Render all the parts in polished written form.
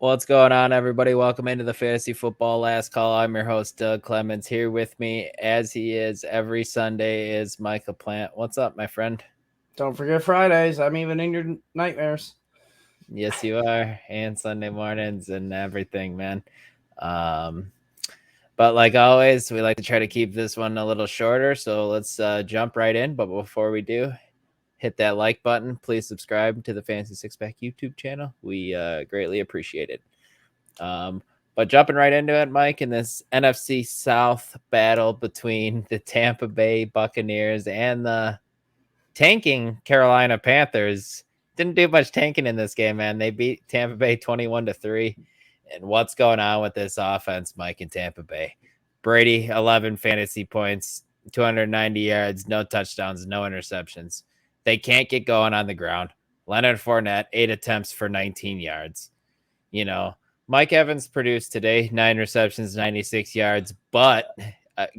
What's going on, everybody? Welcome into the Fantasy Football Last Call. I'm your host, Doug Clemons. Here with me, as he is every Sunday, is Mike LaPlant. What's up, my friend? Don't forget Fridays. I'm even in your nightmares. Yes, you are. And Sunday mornings and everything, man. Um, but like always, we like to try to keep this one a little shorter. So let's jump right in. But before we do, hit that like button. Please subscribe to the Fantasy Six Pack YouTube channel. We greatly appreciate it. But jumping right into it, Mike, in this NFC South battle between the Tampa Bay Buccaneers and the tanking Carolina Panthers, didn't do much tanking in this game, man. They beat Tampa Bay 21-3. And what's going on with this offense, Mike, in Tampa Bay? Brady, 11 fantasy points, 290 yards, no touchdowns, no interceptions. They can't get going on the ground. Leonard Fournette, 8 attempts for 19 yards. Mike Evans produced today, 9 receptions, 96 yards, but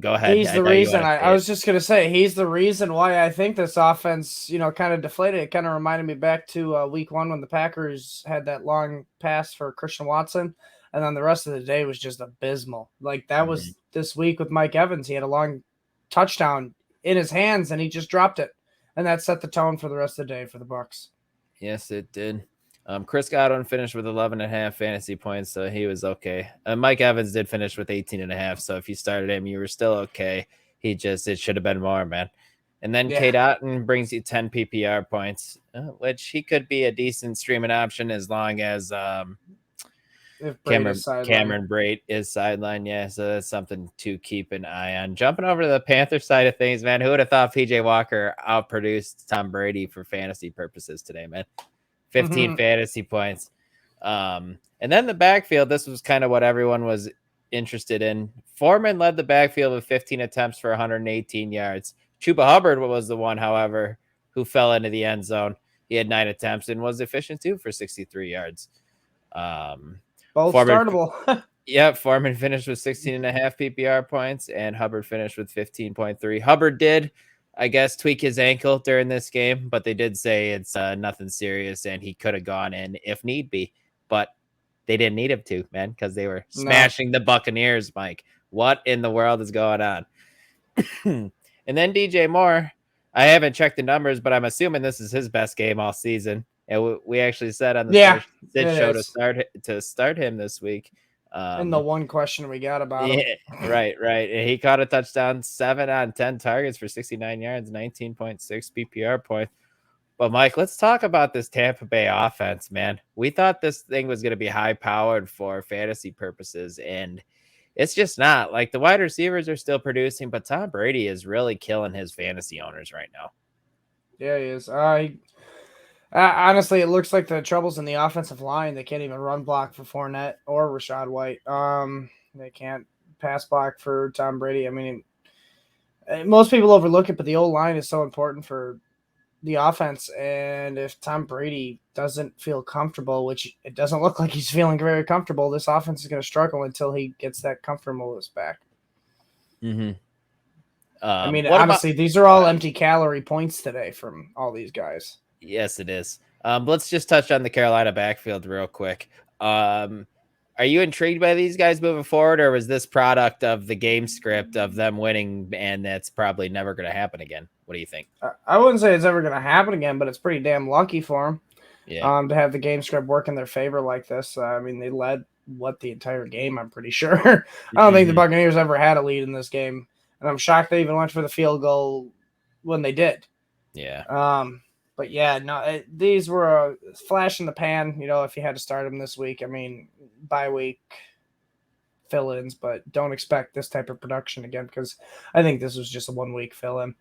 go ahead. He's the reason. I was just going to say, he's the reason why I think this offense, kind of deflated. It kind of reminded me back to week 1 when the Packers had that long pass for Christian Watson, and then the rest of the day was just abysmal. Like that was this week with Mike Evans. He had a long touchdown in his hands, and he just dropped it, and that set the tone for the rest of the day for the Bucs. Yes, it did. Chris Godwin finished with 11.5 fantasy points, so he was okay. Mike Evans did finish with 18.5, so if you started him, you were still okay. It should have been more, man. And then Cade Otton brings you 10 PPR points, which he could be a decent streaming option as long as Cameron Brate is sidelined. Yeah, so that's something to keep an eye on. Jumping over to the Panther side of things, man, who would have thought PJ Walker outproduced Tom Brady for fantasy purposes today, man? 15 fantasy points. And then the backfield, this was kind of what everyone was interested in. Foreman led the backfield with 15 attempts for 118 yards. Chuba Hubbard was the one, however, who fell into the end zone. He had 9 attempts and was efficient too for 63 yards. Both startable. Yeah, Foreman finished with 16.5 PPR points, and Hubbard finished with 15.3. Hubbard did, I guess, tweak his ankle during this game, but they did say it's nothing serious, and he could have gone in if need be, but they didn't need him to, man, because they were smashing the Buccaneers, Mike. What in the world is going on? And then DJ Moore, I haven't checked the numbers, but I'm assuming this is his best game all season. And we actually said on the show to start him this week. And the one question we got about him. Right. And he caught a touchdown, 7 on 10 targets for 69 yards, 19.6 PPR points. But Mike, let's talk about this Tampa Bay offense, man. We thought this thing was going to be high powered for fantasy purposes, and it's just not. Like, the wide receivers are still producing, but Tom Brady is really killing his fantasy owners right now. Yeah, he is. Honestly, it looks like the troubles in the offensive line. They can't even run block for Fournette or Rachaad White. They can't pass block for Tom Brady. I mean, most people overlook it, but the old line is so important for the offense. And if Tom Brady doesn't feel comfortable, which it doesn't look like he's feeling very comfortable, this offense is going to struggle until he gets that comfortableness back. I mean, honestly, these are all empty calorie points today from all these guys. Yes, it is. Let's just touch on the Carolina backfield real quick. Are you intrigued by these guys moving forward, or was this product of the game script of them winning, and that's probably never going to happen again? What do you think? I wouldn't say it's ever going to happen again, but it's pretty damn lucky for them to have the game script work in their favor like this. I mean, they led the entire game, I'm pretty sure. I don't think the Buccaneers ever had a lead in this game, and I'm shocked they even went for the field goal when they did. Yeah. But yeah, no, these were a flash in the pan, if you had to start them this week. I mean, bye week fill-ins, but don't expect this type of production again because I think this was just a 1-week fill-in.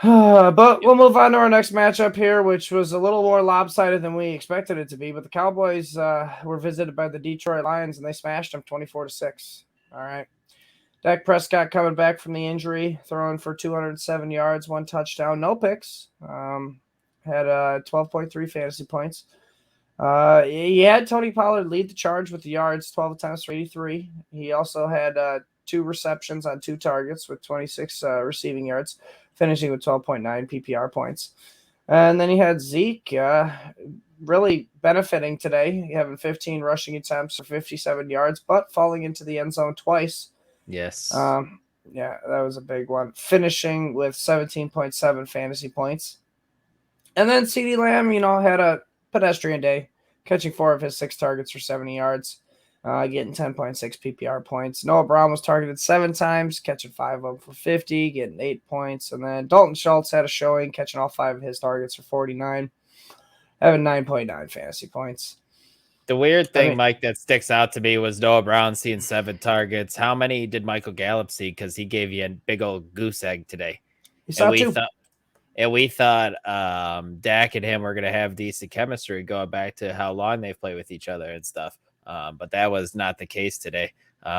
But we'll move on to our next matchup here, which was a little more lopsided than we expected it to be. But the Cowboys were visited by the Detroit Lions, and they smashed them 24-6. All right. Dak Prescott coming back from the injury, throwing for 207 yards, 1 touchdown, no picks. Had 12.3 fantasy points. He had Tony Pollard lead the charge with the yards, 12 attempts for 83. He also had 2 receptions on 2 targets with 26 receiving yards, finishing with 12.9 PPR points. And then he had Zeke really benefiting today, having 15 rushing attempts for 57 yards, but falling into the end zone twice. Yes. Yeah, that was a big one. Finishing with 17.7 fantasy points. And then CeeDee Lamb, had a pedestrian day, catching 4 of his 6 targets for 70 yards, getting 10.6 PPR points. Noah Brown was targeted 7 times, catching 5 of them for 50, getting 8 points. And then Dalton Schultz had a showing, catching all 5 of his targets for 49, having 9.9 fantasy points. The weird thing, Mike, that sticks out to me was Noah Brown seeing 7 targets. How many did Michael Gallup see? Because he gave you a big old goose egg today. He saw 2. We thought Dak and him were going to have decent chemistry going back to how long they've played with each other and stuff. But that was not the case today.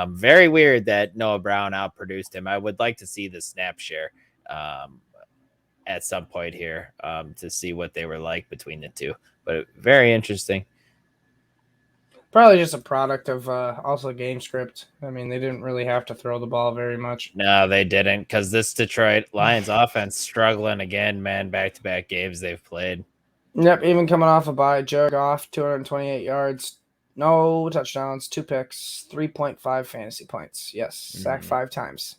Very weird that Noah Brown outproduced him. I would like to see the snap share at some point here to see what they were like between the two. But very interesting. Probably just a product of also game script. I mean, they didn't really have to throw the ball very much. No, they didn't, because this Detroit Lions offense struggling again, man, back-to-back games they've played. Yep, even coming off a bye, Jared Goff, 228 yards, no touchdowns, 2 picks, 3.5 fantasy points. Yes, sacked 5 times.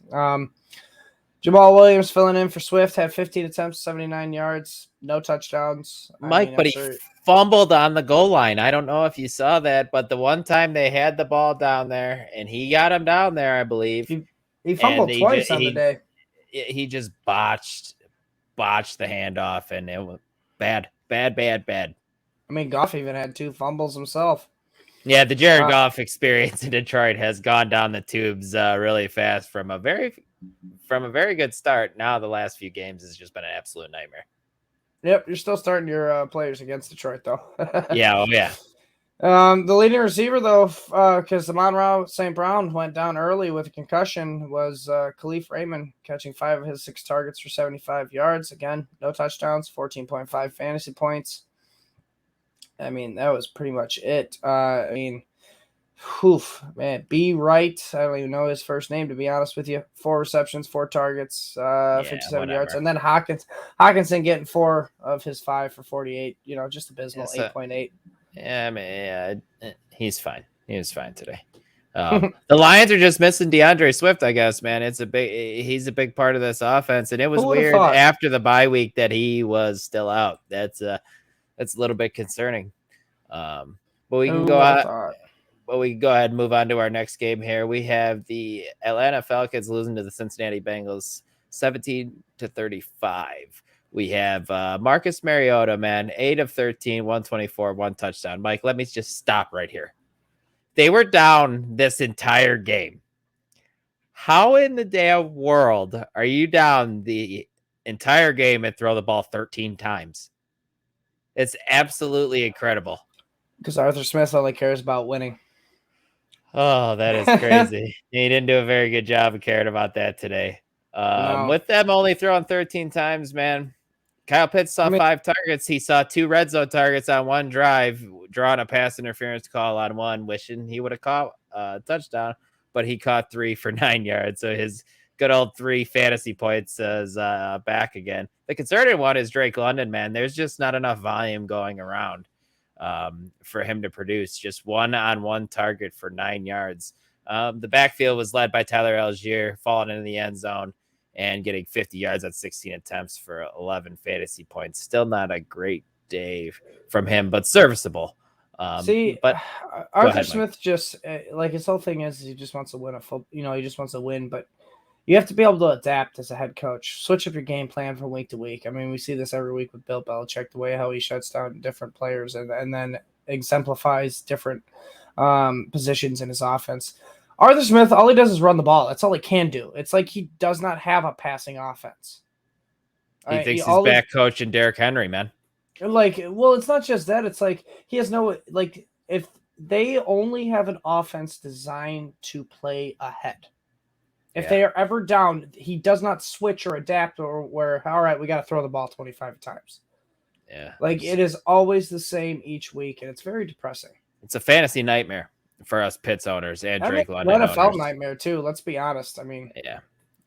Jamal Williams filling in for Swift, had 15 attempts, 79 yards, no touchdowns. Mike, but he fumbled on the goal line. I don't know if you saw that, but the one time they had the ball down there, and he got him down there, I believe. He fumbled twice on the day. He just botched the handoff, and it was bad. I mean, Goff even had 2 fumbles himself. Yeah, the Jared Goff experience in Detroit has gone down the tubes really fast from a very good start. Now the last few games has just been an absolute nightmare. Yep, you're still starting your players against Detroit, though. Yeah, oh yeah. The leading receiver, though, because Amon-Ra St. Brown went down early with a concussion, was Khalif Raymond, catching 5 of his 6 targets for 75 yards. Again, no touchdowns, 14.5 fantasy points. I mean, that was pretty much it. Man, B. Wright, I don't even know his first name, to be honest with you. 4 receptions, 4 targets, 57 yards. And then Hawkinson getting 4 of his 5 for 48. Just abysmal, 8.8. Yeah, I mean, he's fine. He was fine today. The Lions are just missing DeAndre Swift, I guess, man. He's a big part of this offense, and it was weird after the bye week that he was still out. That's a little bit concerning. But we can go ahead and move on to our next game here. We have the Atlanta Falcons losing to the Cincinnati Bengals 17-35. We have Marcus Mariota, man, 8 of 13, 124, 1 touchdown. Mike, let me just stop right here. They were down this entire game. How in the damn world are you down the entire game and throw the ball 13 times? It's absolutely incredible. Because Arthur Smith only cares about winning. Oh, that is crazy. He didn't do a very good job of caring about that today. No. With them only throwing 13 times, man, Kyle Pitts saw 5 targets. He saw 2 red zone targets on one drive, drawing a pass interference call on one, wishing he would have caught a touchdown, but he caught 3 for 9 yards. So his good old 3 fantasy points is back again. The concerning one is Drake London, man. There's just not enough volume going around for him to produce. Just 1-on-1 target for 9 yards. The backfield was led by Tyler Algier, falling into the end zone and getting 50 yards at 16 attempts for 11 fantasy points. Still not a great day from him, but serviceable. But Arthur Smith just his whole thing is he just wants to win he just wants to win, but you have to be able to adapt as a head coach. Switch up your game plan from week to week. I mean, we see this every week with Bill Belichick, the way how he shuts down different players and then exemplifies different positions in his offense. Arthur Smith, all he does is run the ball. That's all he can do. It's like he does not have a passing offense. He thinks he's back coaching Derrick Henry, man. It's not just that. It's like he has no if they only have an offense designed to play ahead. If they are ever down, he does not switch or adapt or where, all right, we got to throw the ball 25 times. Yeah. It is always the same each week, and it's very depressing. It's a fantasy nightmare for us Pitts owners and Drake London NFL nightmare, too. Let's be honest. I mean, yeah.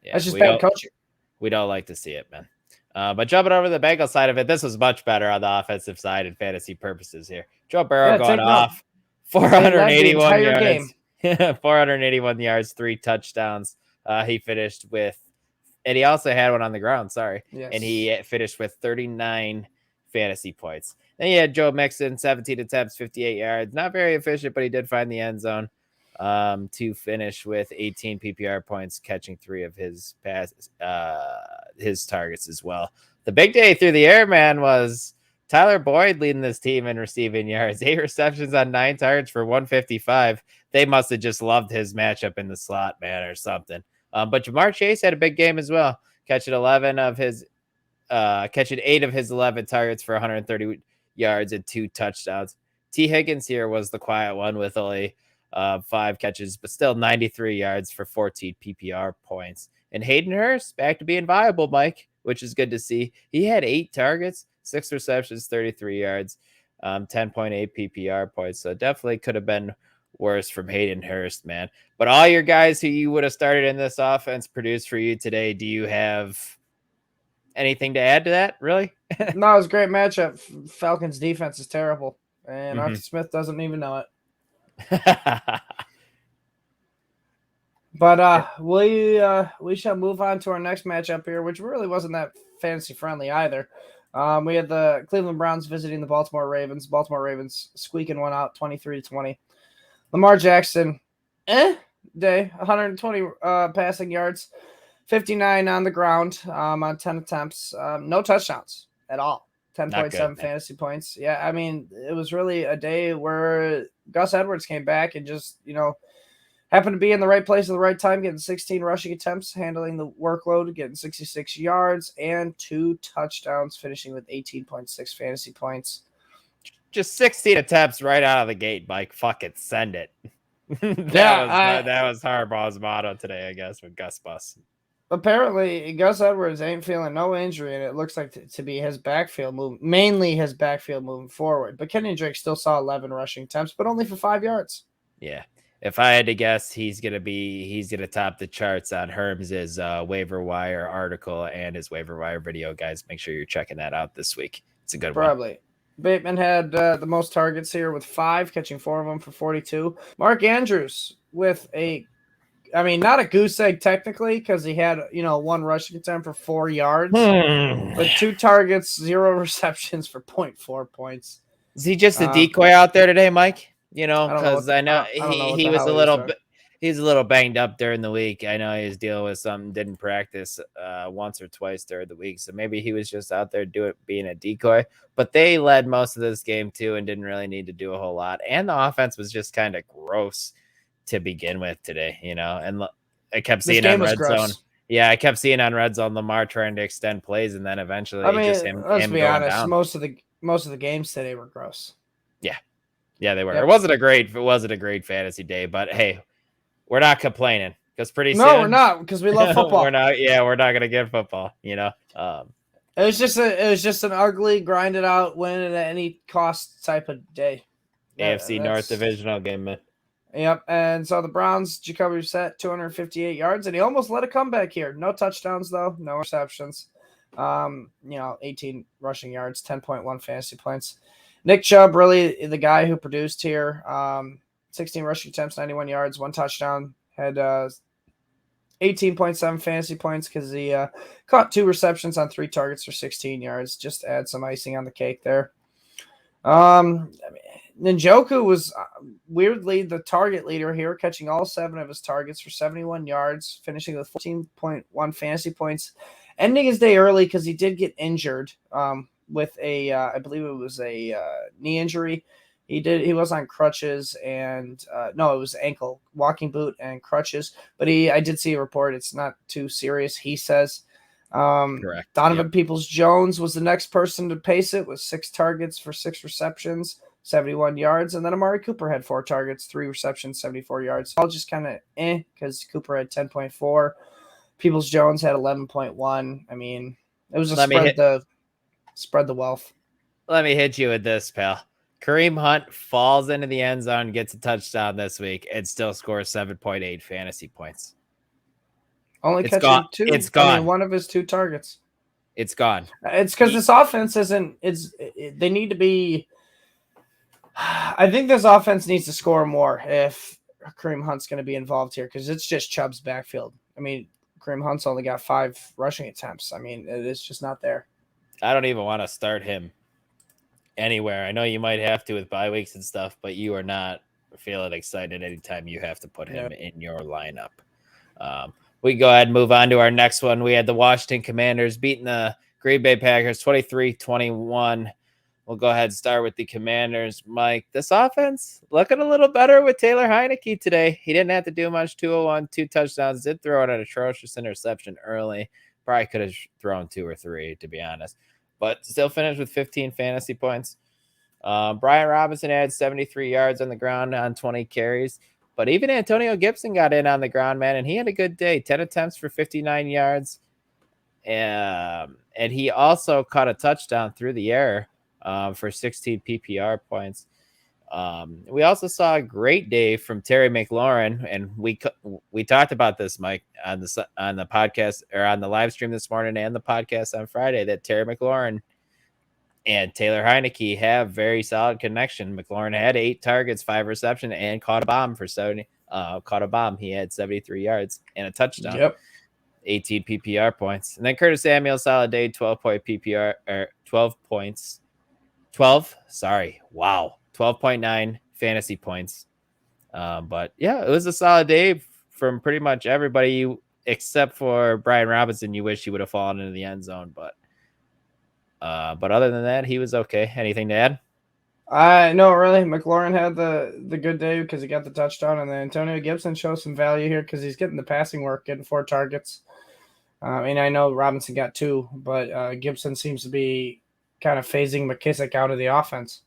That's just bad coaching. We don't like to see it, man. But jumping over the Bengals side of it, this was much better on the offensive side in fantasy purposes here. Joe Burrow going off, 481 yards, 481 yards, 3 touchdowns. He finished with, and he also had one on the ground. Sorry, Yes. And he finished with 39 fantasy points. Then you had Joe Mixon, 17 attempts, 58 yards. Not very efficient, but he did find the end zone to finish with 18 PPR points, catching 3 of his passes, his targets as well. The big day through the air, man, was Tyler Boyd leading this team in receiving yards. 8 receptions on 9 targets for 155. They must have just loved his matchup in the slot, man, or something. But Jamar Chase had a big game as well, catching 8 of his 11 targets for 130 yards and 2 touchdowns. T. Higgins here was the quiet one with only 5 catches, but still 93 yards for 14 PPR points. And Hayden Hurst back to being viable, Mike, which is good to see. He had 8 targets, 6 receptions, 33 yards, 10.8 PPR points. So definitely could have been worse from Hayden Hurst, man. But all your guys who you would have started in this offense produced for you today. Do you have anything to add to that, really? No, it was a great matchup. Falcons defense is terrible, and Arthur Smith doesn't even know it. But we shall move on to our next matchup here, which really wasn't that fantasy friendly either. We had the Cleveland Browns visiting the Baltimore Ravens. Baltimore Ravens squeaking one out, 23-20. Lamar Jackson, day, 120 passing yards, 59 on the ground on 10 attempts. No touchdowns at all. 10.7 fantasy points. Yeah, I mean, it was really a day where Gus Edwards came back and just, happened to be in the right place at the right time, getting 16 rushing attempts, handling the workload, getting 66 yards and 2 touchdowns, finishing with 18.6 fantasy points. Just 16 attempts right out of the gate, Mike. Fuck it, send it. that was Harbaugh's motto today, I guess, with Gus Bus. Apparently, Gus Edwards ain't feeling no injury, and it looks like to be his backfield move, mainly his backfield moving forward. But Kenyon Drake still saw 11 rushing attempts, but only for 5 yards. Yeah. If I had to guess, he's gonna top the charts on Herms's waiver wire article and his waiver wire video, guys. Make sure you're checking that out this week. It's a good one. Probably. Bateman had the most targets here with 5, catching 4 of them for 42. Mark Andrews with not a goose egg technically, because he had 1 rushing attempt for 4 yards, but 2 targets, 0 receptions for 0.4 points. Is he just a decoy out there today, Mike? Because I know he was he's a little banged up during the week. I know he was dealing with something, didn't practice once or twice during the week. So maybe he was just out there being a decoy. But they led most of this game too and didn't really need to do a whole lot. And the offense was just kind of gross to begin with today, and I kept seeing on Red Zone. Yeah, I kept seeing on Red Zone Lamar trying to extend plays, and then eventually just him let's be honest, down. Most of the games today were gross. Yeah, they were. Yep. It wasn't a great fantasy day, but hey, we're not complaining because pretty soon. No, we're not, because we love football. we're not gonna get football. It was just an ugly, grinded out, win at any cost type of day. AFC North divisional game, man. Yep, and so the Browns, Jacoby Brissett, 258 yards, and he almost led a comeback here. No touchdowns though, no receptions. 18 rushing yards, 10.1 fantasy points. Nick Chubb, really the guy who produced here. 16 rushing attempts, 91 yards, 1 touchdown. Had 18.7 fantasy points because he caught 2 receptions on 3 targets for 16 yards. Just to add some icing on the cake there. Njoku was weirdly the target leader here, catching all 7 of his targets for 71 yards, finishing with 14.1 fantasy points, ending his day early because he did get injured with I believe it was a knee injury. He was on crutches and it was ankle, walking boot and crutches. But I did see a report. It's not too serious, he says. Correct. Donovan Peoples-Jones was the next person to pace it with 6 targets for 6 receptions, 71 yards. And then Amari Cooper had 4 targets, 3 receptions, 74 yards. All just kind of because Cooper had 10.4. Peoples-Jones had 11.1. I mean, it was a spread the wealth. Let me hit you with this, pal. Kareem Hunt falls into the end zone, gets a touchdown this week, and still scores 7.8 fantasy points. Only catching 2. It's gone. One of his 2 targets. It's gone. It's because this offense isn't. They need to be. I think this offense needs to score more if Kareem Hunt's going to be involved here because it's just Chubb's backfield. I mean, Kareem Hunt's only got 5 rushing attempts. I mean, it's just not there. I don't even want to start him anywhere. I know you might have to with bye weeks and stuff, but you are not feeling excited anytime you have to put him in your lineup. We can go ahead and move on to our next one. We had the Washington Commanders beating the Green Bay Packers 23-21. We'll go ahead and start with the Commanders. Mike, this offense looking a little better with Taylor Heineke today. He didn't have to do much. 201, 2 touchdowns. Did throw out an atrocious interception early. Probably could have thrown 2 or 3, to be honest. But still finished with 15 fantasy points. Brian Robinson had 73 yards on the ground on 20 carries. But even Antonio Gibson got in on the ground, man, and he had a good day. 10 attempts for 59 yards. And he also caught a touchdown through the air for 16 PPR points. We also saw a great day from Terry McLaurin, and we talked about this, Mike, on the podcast or on the live stream this morning and the podcast on Friday, that Terry McLaurin and Taylor Heineke have very solid connection. McLaurin had 8 targets, 5 receptions, and caught a bomb for 70. Caught a bomb. He had 73 yards and a touchdown. Yep. 18 PPR points. And then Curtis Samuel, solid day, 12-point PPR or 12 points. 12. Sorry. Wow. 12.9 fantasy points. But yeah, it was a solid day from pretty much everybody except for Brian Robinson. You wish he would have fallen into the end zone, but other than that, he was okay. Anything to add? No, really. McLaurin had the good day because he got the touchdown, and then Antonio Gibson shows some value here because he's getting the passing work, getting 4 targets. And I know Robinson got 2, but Gibson seems to be kind of phasing McKissick out of the offense.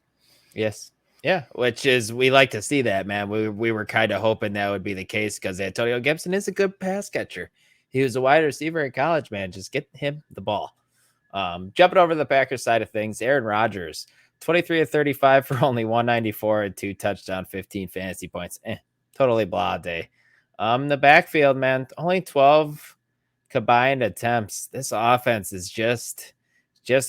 Yes. Yeah, which is, we like to see that, man. We were kind of hoping that would be the case because Antonio Gibson is a good pass catcher. He was a wide receiver in college, man. Just get him the ball. Jumping over the Packers side of things, Aaron Rodgers, 23 of 35 for only 194 and 2 touchdown, 15 fantasy points. Totally blah day. The backfield, man, only 12 combined attempts. This offense is just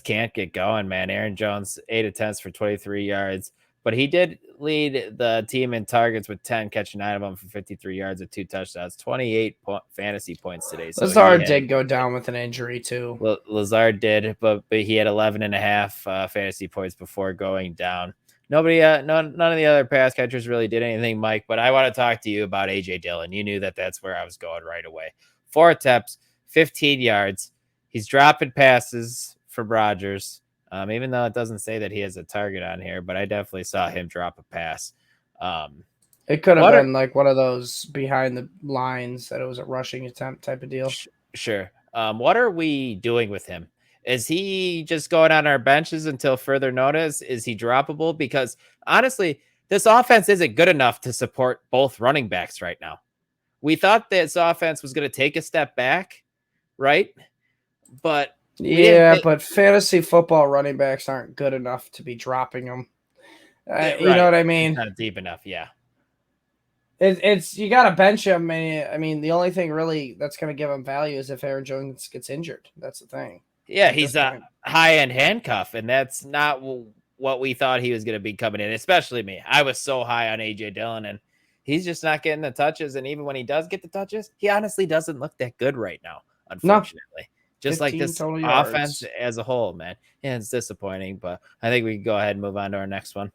can't get going, man. Aaron Jones, 8 attempts for 23 yards. But he did lead the team in targets with 10, catching 9 of them for 53 yards and 2 touchdowns, 28 fantasy points today. So Lazard did go down with an injury too. Lazard did, but he had 11 and a half fantasy points before going down. None of the other pass catchers really did anything, Mike, but I want to talk to you about AJ Dillon. You knew that's where I was going right away. 4 attempts, 15 yards. He's dropping passes from Rodgers. Even though it doesn't say that he has a target on here, but I definitely saw him drop a pass. It could have been like one of those behind the lines that it was a rushing attempt type of deal. Sure. What are we doing with him? Is he just going on our benches until further notice? Is he droppable? Because honestly, this offense isn't good enough to support both running backs right now. We thought this offense was going to take a step back, right? But but fantasy football running backs aren't good enough to be dropping them. Right. You know what I mean? It's not deep enough, yeah. It's you got to bench him. I mean, the only thing really that's going to give him value is if Aaron Jones gets injured. That's the thing. Yeah, he's a high-end handcuff, and that's not what we thought he was going to be coming in, especially me. I was so high on A.J. Dillon, and he's just not getting the touches, and even when he does get the touches, he honestly doesn't look that good right now, unfortunately. No. Just like this offense as a whole, man. Yeah, it's disappointing, but I think we can go ahead and move on to our next one.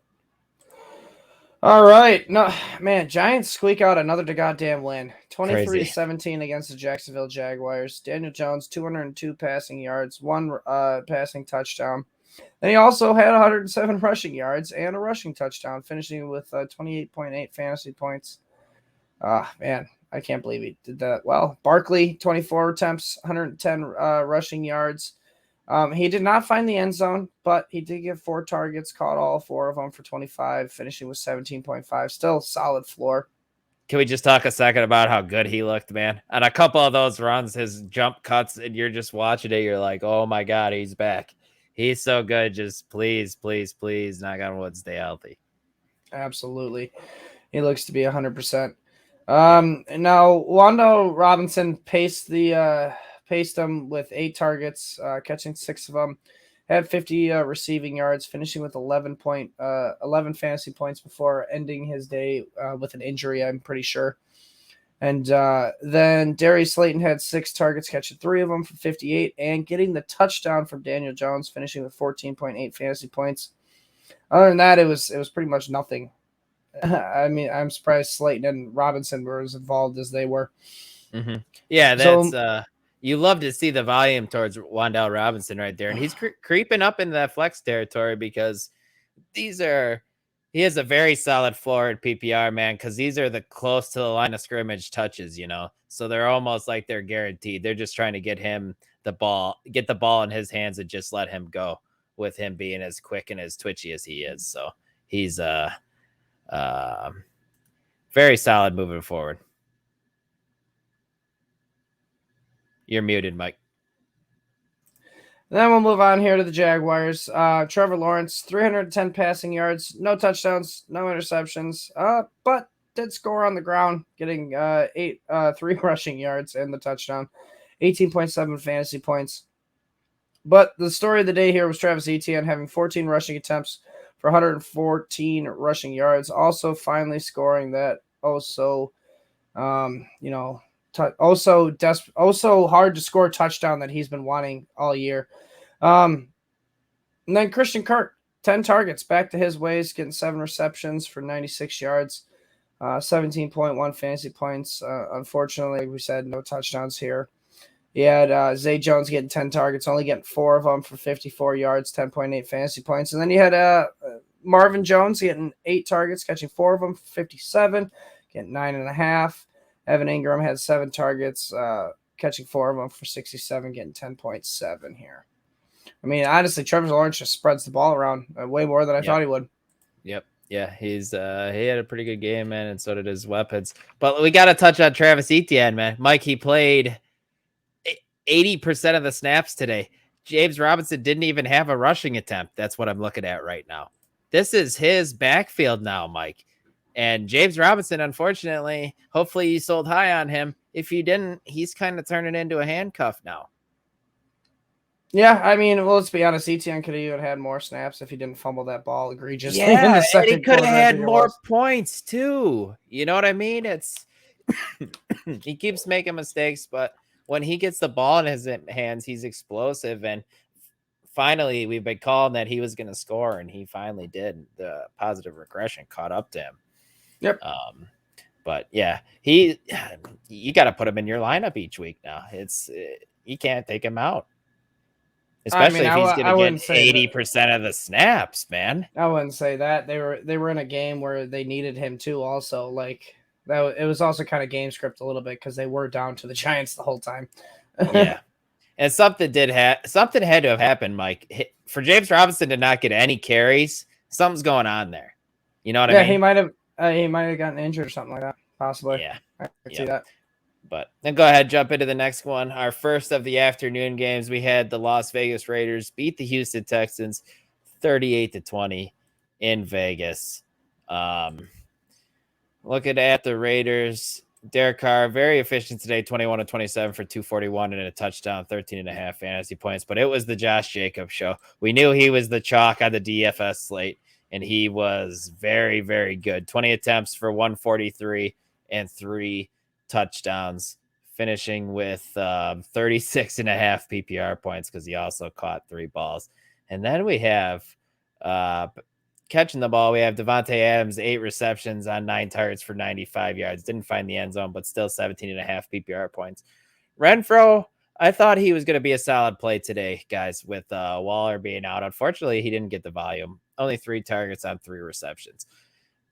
All right. No, man, Giants squeak out another goddamn win. 23-17 against the Jacksonville Jaguars. Daniel Jones, 202 passing yards, 1 passing touchdown. Then he also had 107 rushing yards and a rushing touchdown, finishing with 28.8 fantasy points. Man, I can't believe he did that well. Barkley, 24 attempts, 110 rushing yards. He did not find the end zone, but he did get 4 targets, caught all 4 of them for 25, finishing with 17.5. Still solid floor. Can we just talk a second about how good he looked, man? On a couple of those runs, his jump cuts, and you're just watching it. You're like, oh, my God, he's back. He's so good. Just please, please, please, knock on wood, stay healthy. Absolutely. He looks to be 100%. Now, Wando Robinson paced the paced him with 8 targets, catching 6 of them. Had 50 receiving yards, finishing with 11 fantasy points before ending his day with an injury, I'm pretty sure. And then Darius Slayton had 6 targets, catching 3 of them for 58, and getting the touchdown from Daniel Jones, finishing with 14.8 fantasy points. Other than that, it was pretty much nothing. I mean, I'm surprised Slayton and Robinson were as involved as they were. Mm-hmm. Yeah, that's you love to see the volume towards Wan'Dale Robinson right there, and he's creeping up in that flex territory because he has a very solid floor at PPR, man, because these are the close to the line of scrimmage touches, so they're almost like they're guaranteed. They're just trying to get the ball in his hands and just let him go, with him being as quick and as twitchy as he is. So he's very solid moving forward. You're muted, Mike. Then we'll move on here to the Jaguars. Trevor Lawrence, 310 passing yards, no touchdowns, no interceptions, but did score on the ground, getting 3 rushing yards and the touchdown, 18.7 fantasy points. But the story of the day here was Travis Etienne having 14 rushing attempts for 114 rushing yards, also finally scoring that also hard to score touchdown that he's been wanting all year. And then Christian Kirk, 10 targets, back to his ways, getting 7 receptions for 96 yards, 17.1 fantasy points. Unfortunately, like we said, no touchdowns here. He had Zay Jones getting 10 targets, only getting 4 of them for 54 yards, 10.8 fantasy points. And then you had Marvin Jones getting 8 targets, catching 4 of them for 57, getting 9.5. Evan Ingram had 7 targets, catching 4 of them for 67, getting 10.7 here. I mean, honestly, Trevor Lawrence just spreads the ball around way more than I thought he would. Yep. Yeah, he had a pretty good game, man, and so did his weapons. But we got to touch on Travis Etienne, man. Mike, he played 80% of the snaps today. James Robinson didn't even have a rushing attempt. That's what I'm looking at right now. This is his backfield now, Mike. And James Robinson, unfortunately, hopefully you sold high on him. If you didn't, he's kind of turning into a handcuff now. Yeah, I mean, well, let's be honest. Etienne could have even had more snaps if he didn't fumble that ball egregiously in the second quarter. He could have had more points too. You know what I mean? It's he keeps making mistakes, but when he gets the ball in his hands, he's explosive. And finally, we've been calling that he was going to score, and he finally did. The positive regression caught up to him. Yep. But yeah, you got to put him in your lineup each week now. You can't take him out, especially if he's going to get 80% of the snaps, man. I wouldn't say that. They were in a game where they needed him too. Also, like that, it was also kind of game script a little bit because they were down to the Giants the whole time. Yeah, and something had to have happened, Mike, for James Robinson to not get any carries. Something's going on there. You know what I mean? He might have gotten injured or something like that, possibly. Yeah, I can see that. But then go ahead, jump into the next one. Our first of the afternoon games, we had the Las Vegas Raiders beat the Houston Texans 38-20 in Vegas. Looking at the Raiders, Derek Carr, very efficient today, 21-27 for 241 and a touchdown, 13.5 fantasy points. But it was the Josh Jacobs show. We knew he was the chalk on the DFS slate, and he was very, very good. 20 attempts for 143 and 3 touchdowns, finishing with 36.5 PPR points because he also caught 3 balls. And then we have catching the ball. We have Devontae Adams, 8 receptions on 9 targets for 95 yards. Didn't find the end zone, but still 17.5 PPR points. Renfro, I thought he was going to be a solid play today, guys, with Waller being out. Unfortunately, he didn't get the volume. Only 3 targets on 3 receptions.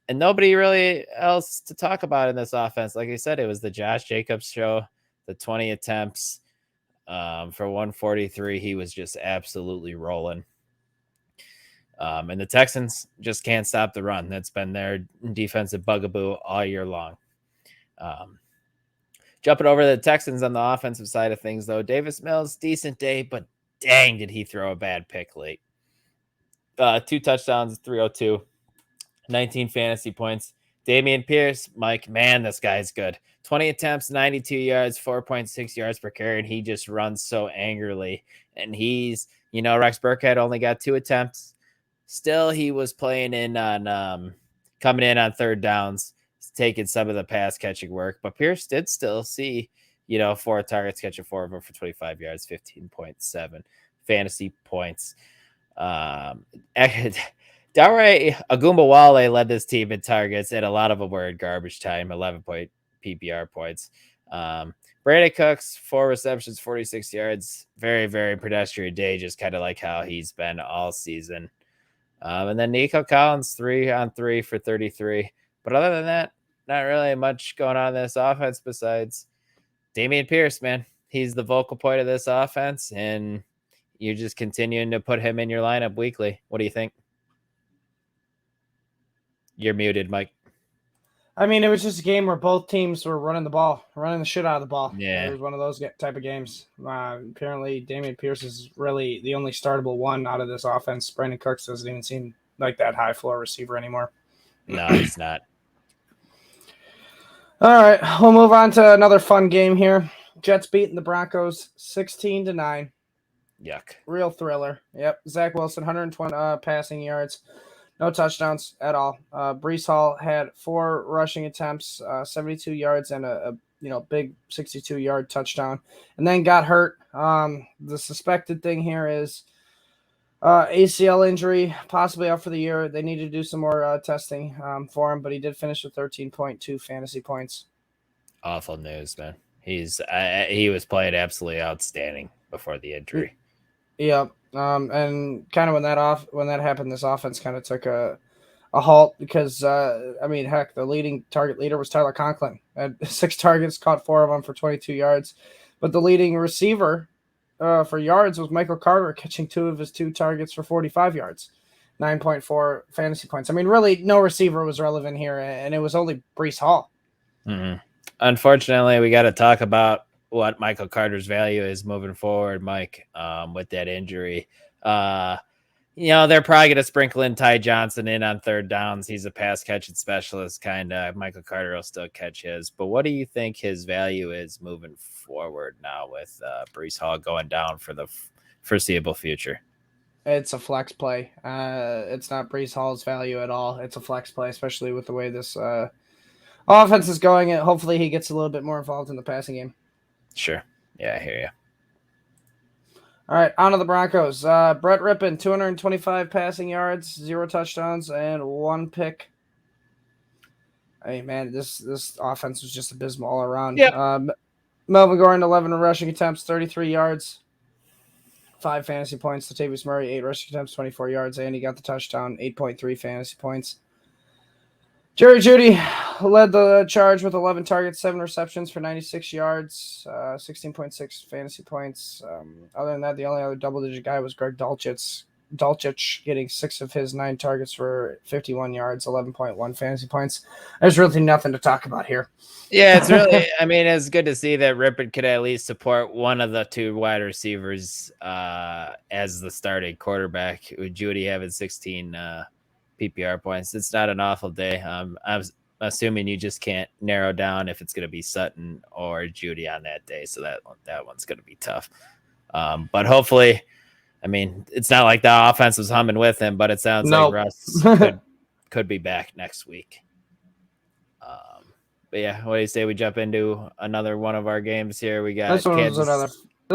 And nobody really else to talk about in this offense. Like I said, it was the Josh Jacobs show, the 20 attempts for 143. He was just absolutely rolling. And the Texans just can't stop the run. That's been their defensive bugaboo all year long. Jumping over to the Texans on the offensive side of things, though, Davis Mills, decent day, but dang, did he throw a bad pick late. 2 touchdowns, 302, 19 fantasy points. Dameon Pierce, Mike, man, this guy's good. 20 attempts, 92 yards, 4.6 yards per carry, and he just runs so angrily. And he's, Rex Burkhead only got 2 attempts. Still, he was playing in on coming in on third downs, taking some of the pass catching work. But Pierce did still see, 4 targets, catching 4 of them for 25 yards, 15.7 fantasy points. Downright Agumbawale led this team in targets, and a lot of them were in garbage time, 11 point PPR points. Brandon Cooks, 4 receptions, 46 yards. Very, very pedestrian day, just kind of like how he's been all season. And then Nico Collins, 3 on 3 for 33. But other than that, not really much going on in this offense besides Dameon Pierce, man. He's the vocal point of this offense, and you're just continuing to put him in your lineup weekly. What do you think? You're muted, Mike. I mean, it was just a game where both teams were running the shit out of the ball. Yeah. It was one of those type of games. Apparently, Dameon Pierce is really the only startable one out of this offense. Brandon Cooks doesn't even seem like that high floor receiver anymore. No, he's not. All right, we'll move on to another fun game here. Jets beating the Broncos 16-9. Yuck. Real thriller. Yep. Zach Wilson, 120 passing yards. No touchdowns at all. Breece Hall had 4 rushing attempts, 72 yards, and a big 62-yard touchdown, and then got hurt. The suspected thing here is ACL injury, possibly out for the year. They need to do some more testing for him, but he did finish with 13.2 fantasy points. Awful news, man. He was playing absolutely outstanding before the injury. Yeah. And kind of when that happened, this offense kind of took a halt because the leading target leader was Tyler Conklin. Had 6 targets, caught 4 of them for 22 yards, but the leading receiver for yards was Michael Carter, catching 2 of his 2 targets for 45 yards, 9.4 fantasy points. I mean, really, no receiver was relevant here, and it was only Breece Hall. Mm-hmm. Unfortunately, we got to talk about what Michael Carter's value is moving forward, Mike, with that injury. They're probably going to sprinkle in Ty Johnson in on third downs. He's a pass catching specialist, kind of. Michael Carter will still catch his. But what do you think his value is moving forward now with Breece Hall going down for the foreseeable future? It's a flex play. It's not Breece Hall's value at all. It's a flex play, especially with the way this offense is going. Hopefully he gets a little bit more involved in the passing game. Sure. Yeah, I hear you. All right, on to the Broncos. Brett Rippon, 225 passing yards, 0 touchdowns, and 1 pick. Hey, man, this offense was just abysmal all around. Yep. Melvin Gordon, 11 rushing attempts, 33 yards, 5 fantasy points. Latavius Murray, 8 rushing attempts, 24 yards, and he got the touchdown, 8.3 fantasy points. Jerry Jeudy led the charge with 11 targets, 7 receptions for 96 yards, 16.6 fantasy points. Other than that, the only other double-digit guy was Greg Dulcich getting 6 of his 9 targets for 51 yards, 11.1 fantasy points. There's really nothing to talk about here. Yeah, it's really, it's good to see that Rippon could at least support one of the 2 wide receivers as the starting quarterback, with Jeudy having 16 PPR points. It's not an awful day. I'm assuming you just can't narrow down if it's going to be Sutton or Jeudy on that day, so that one's going to be tough. But hopefully, it's not like the offense was humming with him, but it sounds like Russ could be back next week. But yeah, what do you say we jump into another one of our games here? We got This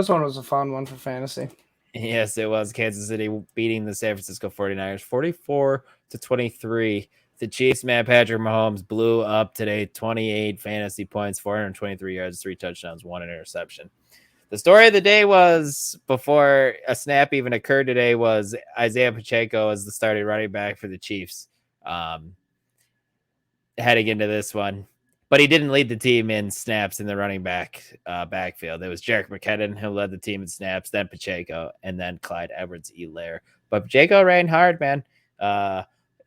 one was a fun one for fantasy. Yes, it was. Kansas City beating the San Francisco 49ers 44-23. The Chiefs, man, Patrick Mahomes blew up today, 28 fantasy points, 423 yards, 3 touchdowns, 1 interception. The story of the day was, before a snap even occurred today, was Isaiah Pacheco as the starting running back for the Chiefs heading into this one. But he didn't lead the team in snaps in the running backfield. It was Jerick McKinnon who led the team in snaps, then Pacheco, and then Clyde Edwards-Helaire. But Pacheco ran hard, man.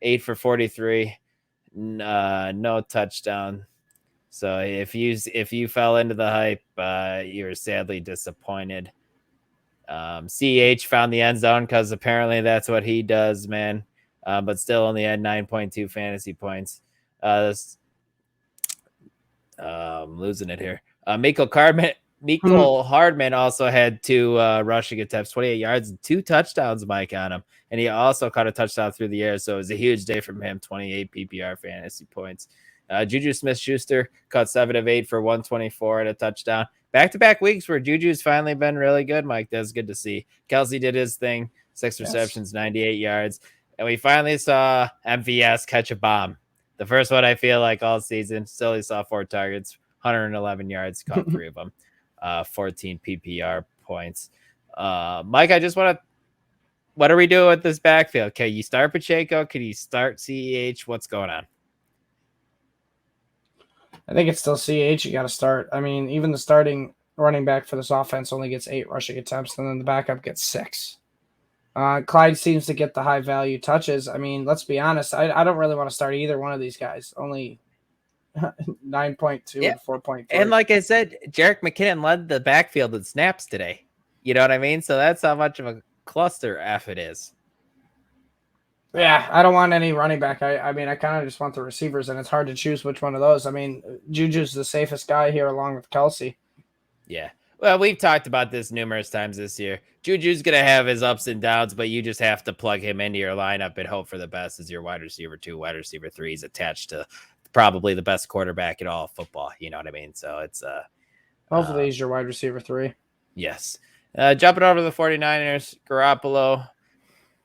8 for 43, no touchdown. So if you fell into the hype, you're sadly disappointed. CH found the end zone because apparently that's what he does, man. But still only had 9.2 fantasy points. I'm losing it here. Miko Hardman also had 2 rushing attempts, 28 yards, and 2 touchdowns, Mike, on him. And he also caught a touchdown through the air, so it was a huge day from him, 28 PPR fantasy points. Juju Smith-Schuster caught 7 of 8 for 124 and a touchdown. Back-to-back weeks where Juju's finally been really good, Mike. That's good to see. Kelsey did his thing, 6 receptions, 98 yards. And we finally saw MVS catch a bomb. The first one I feel like all season. Still he saw 4 targets, 111 yards, caught 3 of them, 14 PPR points. Mike, I just want to, what are we doing with this backfield? Can you start Pacheco? Can you start CEH? What's going on? I think it's still CH. You got to start. I mean, even the starting running back for this offense only gets 8 rushing attempts, and then the backup gets 6. Clyde seems to get the high value touches. I mean, let's be honest. I don't really want to start either one of these guys. Only 9.2 and 4.3. And like I said, Jerick McKinnon led the backfield with snaps today. You know what I mean? So that's how much of a cluster F it is. Yeah, I don't want any running back. I mean, I kind of just want the receivers, and it's hard to choose which one of those. I mean, Juju's the safest guy here along with Kelsey. Yeah. Well, we've talked about this numerous times this year. Juju's going to have his ups and downs, but you just have to plug him into your lineup and hope for the best as your wide receiver 2, wide receiver 3 is attached to probably the best quarterback in all of football. You know what I mean? So it's hopefully he's your wide receiver 3. Yes. Jumping over to the 49ers, Garoppolo.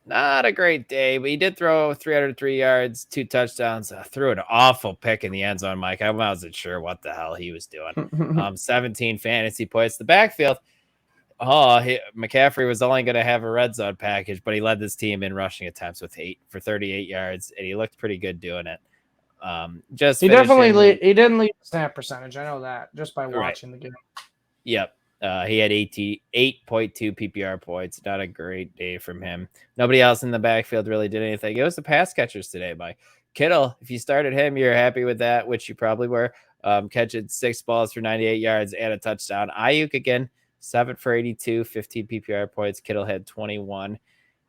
Not a great day, but he did throw 303 yards, 2 touchdowns. Threw an awful pick in the end zone, Mike. I wasn't sure what the hell he was doing. 17 fantasy points. The backfield, McCaffrey was only going to have a red zone package, but he led this team in rushing attempts with 8 for 38 yards, and he looked pretty good doing it. He didn't lead the snap percentage. I know that just by watching the game. Yep. He had 8.2 PPR points. Not a great day from him. Nobody else in the backfield really did anything. It was the pass catchers today, Mike. Kittle, if you started him, you're happy with that, which you probably were. Catching 6 balls for 98 yards and a touchdown. Ayuk again, 7 for 82, 15 PPR points. Kittle had 21.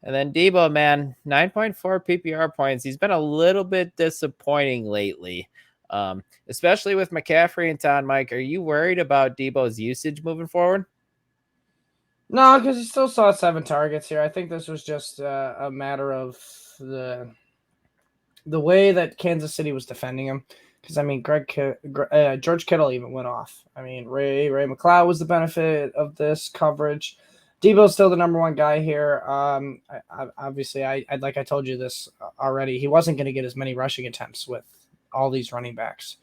And then Debo, man, 9.4 PPR points. He's been a little bit disappointing lately. Especially with McCaffrey in town, Mike. Are you worried about Debo's usage moving forward? No, because he still saw 7 targets here. I think this was just a matter of the way that Kansas City was defending him. Because, I mean, George Kittle even went off. I mean, Ray McLeod was the benefit of this coverage. Debo's still the number 1 guy here. Obviously, like I told you this already, he wasn't going to get as many rushing attempts with all these running backs.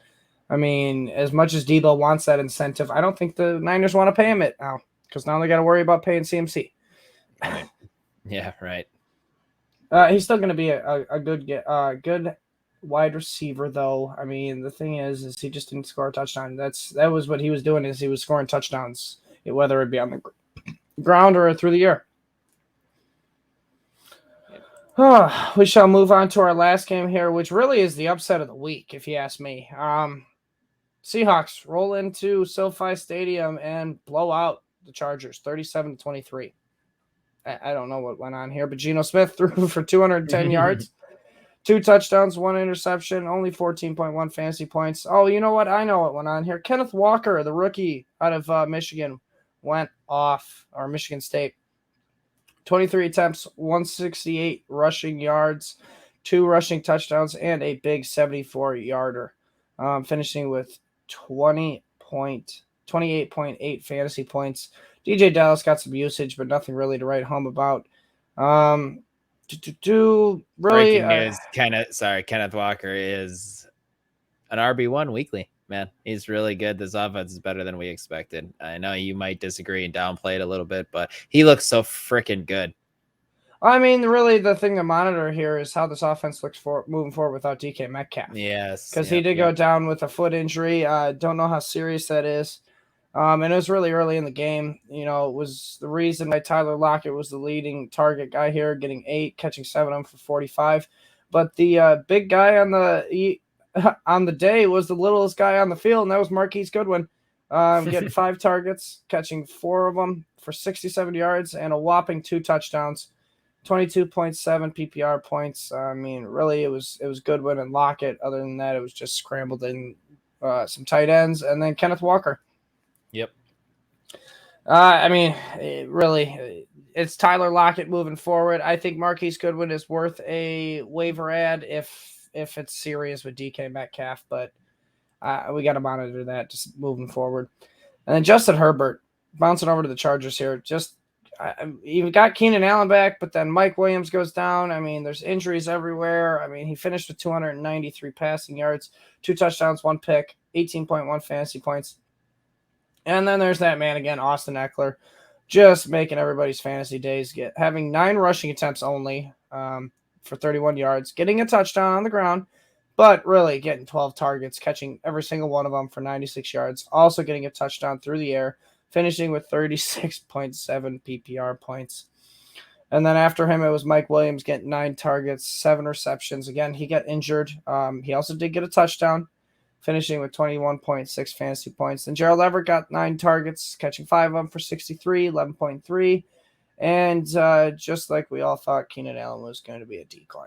I mean, as much as Debo wants that incentive, I don't think the Niners want to pay him it now because now they got to worry about paying CMC. Yeah, right. He's still going to be a good wide receiver, though. I mean, the thing is he just didn't score a touchdown. That was what he was doing, is he was scoring touchdowns, whether it be on the ground or through the air. We shall move on to our last game here, which really is the upset of the week, if you ask me. Seahawks roll into SoFi Stadium and blow out the Chargers, 37-23. I don't know what went on here, but Geno Smith threw for 210 yards, 2 touchdowns, 1 interception, only 14.1 fantasy points. Oh, you know what? I know what went on here. Kenneth Walker, the rookie out of Michigan, went off, or Michigan State. 23 attempts, 168 rushing yards, 2 rushing touchdowns, and a big 74-yarder, finishing with 28.8 fantasy points. DJ Dallas got some usage, but nothing really to write home about. Breaking news, Kenneth Walker is an RB1 weekly. Man, he's really good. This offense is better than we expected. I know you might disagree and downplay it a little bit, but he looks so freaking good. I mean, really, the thing to monitor here is how this offense looks moving forward without DK Metcalf. Yes. Because he did go down with a foot injury. Don't know how serious that is. And it was really early in the game. You know, it was the reason why Tyler Lockett was the leading target guy here, getting 8, catching 7 of them for 45. But the big guy on the day was the littlest guy on the field, and that was Marquise Goodwin, getting 5 targets, catching 4 of them for 67 yards and a whopping 2 touchdowns. 22.7 PPR points. I mean, really, it was Goodwin and Lockett. Other than that, it was just scrambled in some tight ends, and then Kenneth Walker. Yep. I mean, it's Tyler Lockett moving forward. I think Marquise Goodwin is worth a waiver ad if it's serious with DK Metcalf, but we got to monitor that just moving forward. And then Justin Herbert bouncing over to the Chargers here. You've got Keenan Allen back, but then Mike Williams goes down. I mean, there's injuries everywhere. I mean, he finished with 293 passing yards, 2 touchdowns, 1 pick, 18.1 fantasy points. And then there's that man again, Austin Eckler, just making everybody's fantasy days having 9 rushing attempts only for 31 yards, getting a touchdown on the ground, but really getting 12 targets, catching every single one of them for 96 yards, also getting a touchdown through the air, finishing with 36.7 PPR points. And then after him, it was Mike Williams getting 9 targets, 7 receptions. Again, he got injured. He also did get a touchdown, finishing with 21.6 fantasy points. And Gerald Everett got 9 targets, catching 5 of them for 63, 11.3. And just like we all thought, Keenan Allen was going to be a decoy.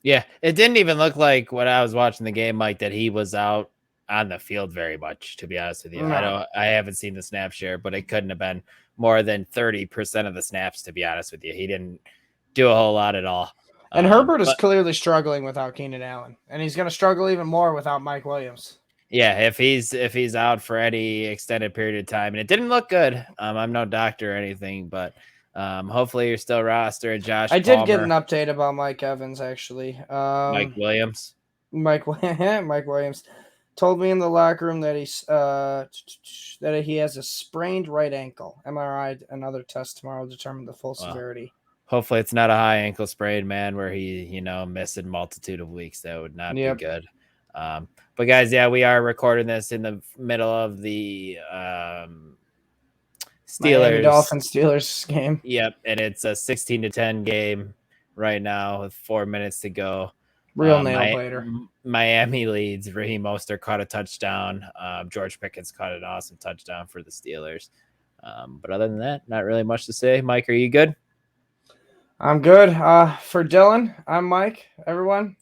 Yeah, it didn't even look like when I was watching the game, Mike, that he was out on the field very much, to be honest with you. No. I haven't seen the snap share, but it couldn't have been more than 30% of the snaps, to be honest with you. He didn't do a whole lot at all. And Herbert is clearly struggling without Keenan Allen, and he's going to struggle even more without Mike Williams. Yeah, if he's out for any extended period of time, and it didn't look good. I'm no doctor or anything, but hopefully you're still rostering Josh. I did get an update about Mike Evans, actually. Mike Williams. Mike Williams told me in the locker room that he has a sprained right ankle. MRI, another test tomorrow will determine the full severity. Hopefully it's not a high ankle sprain, man, where he, missed a multitude of weeks. That would not be good. But guys, yeah, we are recording this in the middle of the Steelers Dolphins Steelers game. Yep, and it's a 16-10 game right now with 4 minutes to go. Real nail biter. Miami leads. Raheem Mostert caught a touchdown. George Pickens caught an awesome touchdown for the Steelers. But other than that, not really much to say. Mike, are you good? I'm good. For Dylan, I'm Mike. Everyone,